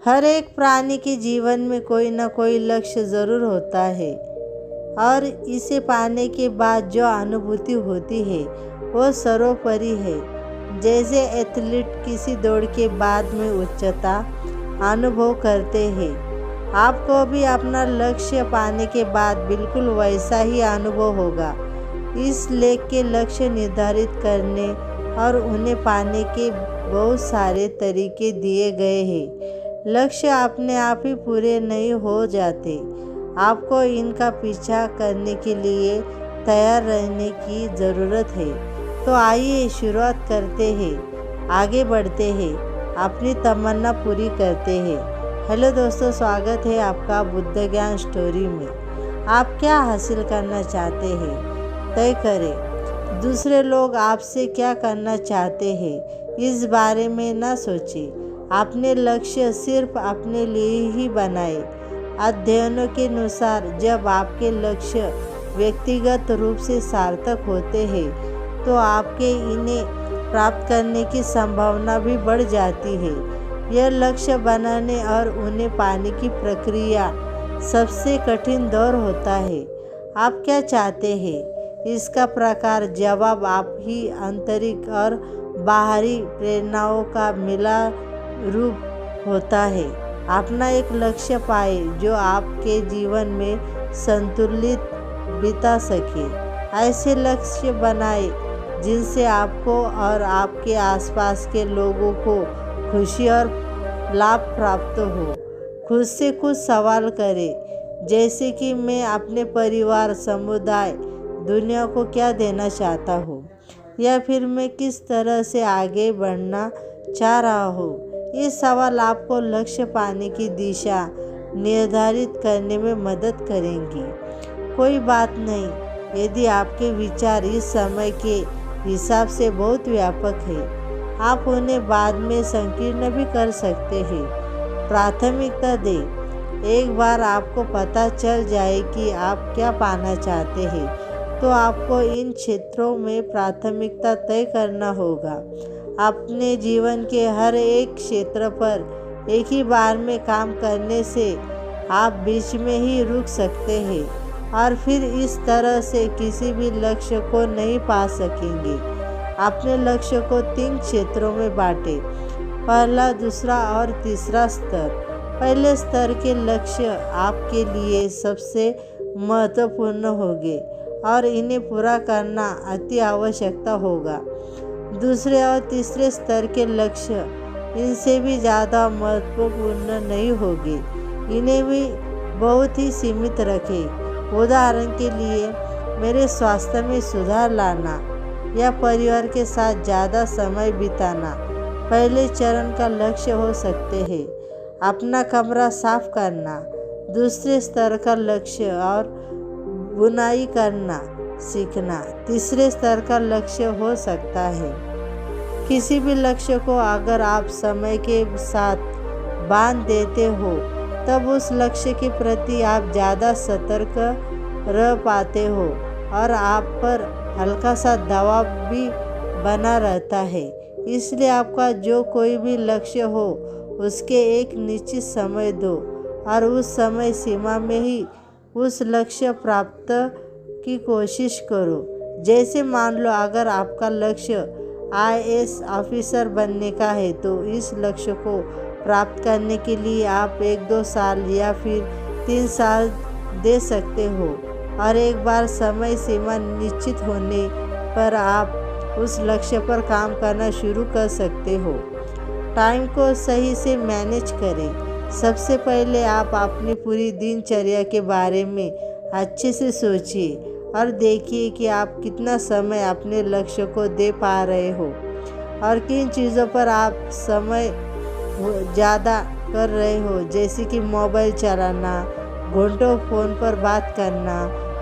हर एक प्राणी के जीवन में कोई ना कोई लक्ष्य ज़रूर होता है और इसे पाने के बाद जो अनुभूति होती है वो सर्वोपरि है। जैसे एथलीट किसी दौड़ के बाद में उच्चता अनुभव करते हैं, आपको भी अपना लक्ष्य पाने के बाद बिल्कुल वैसा ही अनुभव होगा। इस लेख के लक्ष्य निर्धारित करने और उन्हें पाने के बहुत सारे तरीके दिए गए हैं। लक्ष्य अपने आप ही पूरे नहीं हो जाते, आपको इनका पीछा करने के लिए तैयार रहने की ज़रूरत है। तो आइए शुरुआत करते हैं, आगे बढ़ते हैं, अपनी तमन्ना पूरी करते हैं। हेलो दोस्तों, स्वागत है आपका बुद्ध ज्ञान स्टोरी में। आप क्या हासिल करना चाहते हैं तय करें। दूसरे लोग आपसे क्या करना चाहते हैं इस बारे में ना सोचें। अपने लक्ष्य सिर्फ अपने लिए ही बनाए। अध्ययनों के अनुसार जब आपके लक्ष्य व्यक्तिगत रूप से सार्थक होते हैं तो आपके इन्हें प्राप्त करने की संभावना भी बढ़ जाती है। यह लक्ष्य बनाने और उन्हें पाने की प्रक्रिया सबसे कठिन दौर होता है। आप क्या चाहते हैं इसका प्रकार जवाब आप ही आंतरिक और बाहरी प्रेरणाओं का मिला रूप होता है। अपना एक लक्ष्य पाए जो आपके जीवन में संतुलित बिता सके। ऐसे लक्ष्य बनाए जिनसे आपको और आपके आसपास के लोगों को खुशी और लाभ प्राप्त हो। खुद से कुछ सवाल करें, जैसे कि मैं अपने परिवार, समुदाय, दुनिया को क्या देना चाहता हूँ, या फिर मैं किस तरह से आगे बढ़ना चाह रहा हूँ। ये सवाल आपको लक्ष्य पाने की दिशा निर्धारित करने में मदद करेंगी। कोई बात नहीं यदि आपके विचार इस समय के हिसाब से बहुत व्यापक है, आप उन्हें बाद में संकीर्ण भी कर सकते हैं। प्राथमिकता दें। एक बार आपको पता चल जाए कि आप क्या पाना चाहते हैं तो आपको इन क्षेत्रों में प्राथमिकता तय करना होगा। अपने जीवन के हर एक क्षेत्र पर एक ही बार में काम करने से आप बीच में ही रुक सकते हैं और फिर इस तरह से किसी भी लक्ष्य को नहीं पा सकेंगे। अपने लक्ष्य को 3 क्षेत्रों में बांटें। पहला, दूसरा और तीसरा स्तर। पहले स्तर के लक्ष्य आपके लिए सबसे महत्वपूर्ण होंगे और इन्हें पूरा करना अति आवश्यकता होगा। दूसरे और तीसरे स्तर के लक्ष्य इनसे भी ज़्यादा महत्वपूर्ण नहीं होंगे, इन्हें भी बहुत ही सीमित रखें। उदाहरण के लिए, मेरे स्वास्थ्य में सुधार लाना या परिवार के साथ ज़्यादा समय बिताना पहले चरण का लक्ष्य हो सकते हैं। अपना कमरा साफ करना दूसरे स्तर का लक्ष्य और बुनाई करना सीखना तीसरे स्तर का लक्ष्य हो सकता है। किसी भी लक्ष्य को अगर आप समय के साथ बांध देते हो तब उस लक्ष्य के प्रति आप ज़्यादा सतर्क रह पाते हो और आप पर हल्का सा दबाव भी बना रहता है। इसलिए आपका जो कोई भी लक्ष्य हो उसके एक निश्चित समय दो और उस समय सीमा में ही उस लक्ष्य प्राप्त की कोशिश करो। जैसे मान लो अगर आपका लक्ष्य IAS ऑफिसर बनने का है तो इस लक्ष्य को प्राप्त करने के लिए आप 1-2 साल या फिर 3 साल दे सकते हो और एक बार समय सीमा निश्चित होने पर आप उस लक्ष्य पर काम करना शुरू कर सकते हो। टाइम को सही से मैनेज करें। सबसे पहले आप अपनी पूरी दिनचर्या के बारे में अच्छे से सोचिए और देखिए कि आप कितना समय अपने लक्ष्य को दे पा रहे हो और किन चीज़ों पर आप समय ज़्यादा कर रहे हो, जैसे कि मोबाइल चलाना, घंटों फ़ोन पर बात करना,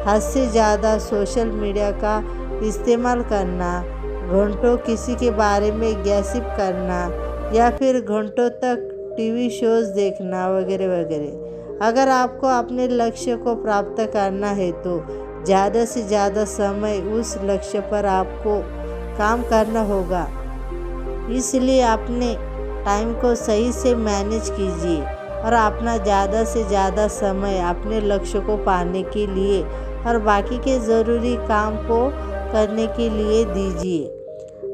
हद से ज़्यादा सोशल मीडिया का इस्तेमाल करना, घंटों किसी के बारे में गैसिप करना या फिर घंटों तक टीवी शोज़ देखना वगैरह वगैरह। अगर आपको अपने लक्ष्य को प्राप्त करना है तो ज़्यादा से ज़्यादा समय उस लक्ष्य पर आपको काम करना होगा। इसलिए अपने टाइम को सही से मैनेज कीजिए और अपना ज़्यादा से ज़्यादा समय अपने लक्ष्य को पाने के लिए और बाकी के ज़रूरी काम को करने के लिए दीजिए।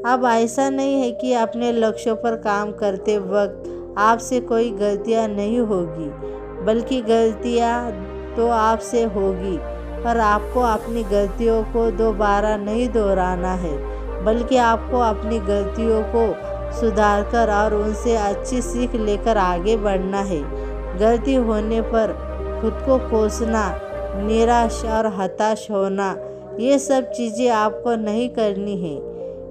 अब ऐसा नहीं है कि अपने लक्ष्यों पर काम करते वक्त आपसे कोई गलतियां नहीं होगी, बल्कि गलतियां तो आपसे होगी, पर आपको अपनी गलतियों को दोबारा नहीं दोहराना है, बल्कि आपको अपनी गलतियों को सुधारकर और उनसे अच्छी सीख लेकर आगे बढ़ना है। गलती होने पर खुद को कोसना, निराश और हताश होना, ये सब चीज़ें आपको नहीं करनी है।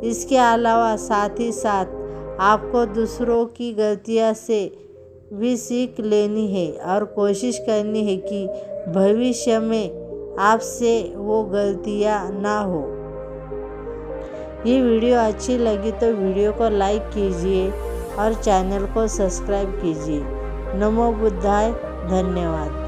इसके अलावा साथ ही साथ आपको दूसरों की गलतियां से भी सीख लेनी है और कोशिश करनी है कि भविष्य में आपसे वो गलतियां ना हो। ये वीडियो अच्छी लगी तो वीडियो को लाइक कीजिए और चैनल को सब्सक्राइब कीजिए। नमो बुद्धाय। धन्यवाद।